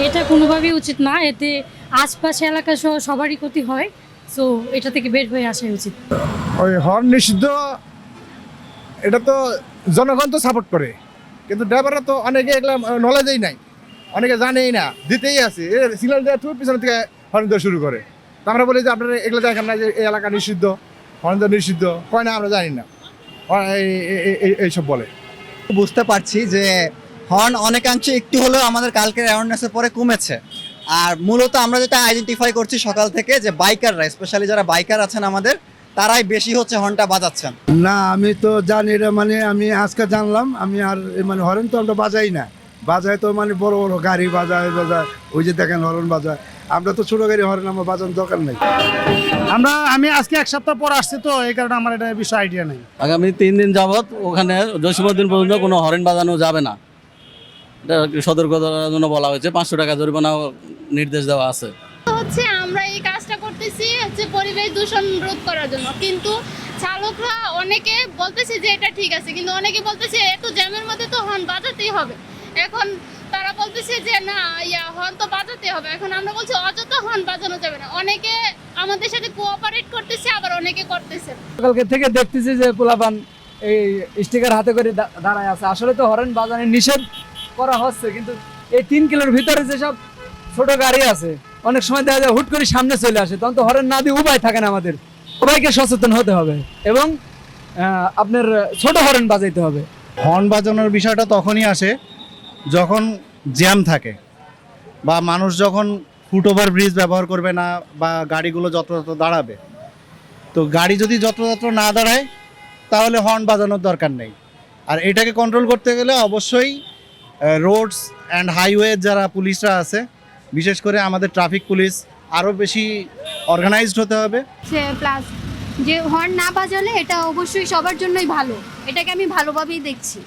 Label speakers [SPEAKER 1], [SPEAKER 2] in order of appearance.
[SPEAKER 1] এটা কোনোভাবেই উচিত না, এতে আশপাশে এলাকা সহ সবারই ক্ষতি হয়। সো এটা থেকে বের হয়ে আসা উচিত।
[SPEAKER 2] ওই হর্ন নিষিদ্ধ, এটা তো জনগণ তো সাপোর্ট করে, কিন্তু ড্রাইভাররা তো অনেকে এগুলো নলেজেই নাই, অনেকে জানেই না, দিতেই আছে সিগন্যাল দেওয়ার খুব পিছন থেকে হর্ন দেওয়া শুরু করে। তো আমরা বলি যে আপনারা এগুলো দেখেন না যে এই এলাকা নিষিদ্ধ, হর্ন দেওয়া নিষিদ্ধ, কয় না আমরা জানি না, এইসব বলে।
[SPEAKER 3] বুঝতে পারছি যে হর্ন অনেকাংশে একটু হলেও আমাদের কালকের অ্যাওয়ারনেসের পরে কমেছে। আর মূলত আমরা যেটা আইডেন্টিফাই করছি সকাল থেকে, যে বাইকাররা, স্পেশালি যারা বাইকার আছেন আমাদের, তারাই বেশি হচ্ছে হর্নটা বাজাচ্ছেন।
[SPEAKER 4] না, আমি তো জানি এটা, মানে আমি আজকে জানলাম। আমি আর মানে হরেন তো আমরা বাজাই না, বাজায় তো মানে বড় বড় গাড়ি বাজায়, ওই যে দেখেন হরন বাজায়। আমরা তো ছোট গাড়ি হরেন আমার বাজানোর দরকার নেই।
[SPEAKER 5] আমি আজকে এক সপ্তাহ পর আসছি, তো এই কারণে আমার এটা বিষয়ে আইডিয়া নেই।
[SPEAKER 6] আগামী 3 দিন যাবত ওখানে জসীমউদ্দিন পর্যন্ত কোনো হরেন বাজানো যাবে না, এটা সতর্কতার জন্য বলা হয়েছে। 500 টাকা জরিমানা নির্দেশ দেওয়া আছে।
[SPEAKER 7] হচ্ছে আমরা এই কাজটা করতেছি হচ্ছে পরিবেশ দূষণ রোধ করার জন্য, কিন্তু চালকরা অনেকে বলতেছে যে এটা ঠিক আছে, কিন্তু অনেকে বলতেছে এত জ্যামের মধ্যে তো হর্ন বাজাতেই হবে। এখন তারা বলতেছে যে না, হর্ন তো বাজাতে হবে। এখন আমরা বলছি অযথা হর্ন বাজানো যাবে না। অনেকে আমাদের সাথে কোঅপারেট করতেছে, আবার অনেকে করতেছে।
[SPEAKER 8] কালকে থেকে দেখতেছি যে পোলাপান এই স্টিকার হাতে করে দাঁড়ায় আছে। আসলে তো হরেন বাজানো নিষেধ করা হচ্ছে, কিন্তু এই 3 কিলোর ভিতরে যেসব ছোট গাড়ি আছে, অনেক সময় দেখা যায় হুট করে সামনে চলে আসে, তখন তো হরেন না দিয়ে উপায় থাকে না। আমাদের সবাইকে সচেতন হতে হবে এবং আপনার ছোট হরেন বাজাইতে হবে।
[SPEAKER 9] হর্ন বাজানোর বিষয়টা তখনই আসে যখন জ্যাম থাকে, বা মানুষ যখন ফুটওভার ব্রিজ ব্যবহার করবে না, বা গাড়িগুলো যত্রতত্র দাঁড়াবে। তো গাড়ি যদি যত্রতত্র না দাঁড়ায়, তাহলে হর্ন বাজানোর দরকার নেই। আর এটাকে কন্ট্রোল করতে গেলে অবশ্যই রোডস অ্যান্ড হাইওয়ে যারা পুলিশরা আছে, বিশেষ করে আমাদের ট্রাফিক পুলিশ, আরও বেশি অর্গানাইজড হতে হবে।
[SPEAKER 10] প্লাস যে হর্ন না বাজালে এটা অবশ্যই সবার জন্যই ভালো, এটাকে আমি ভালোভাবেই দেখছি।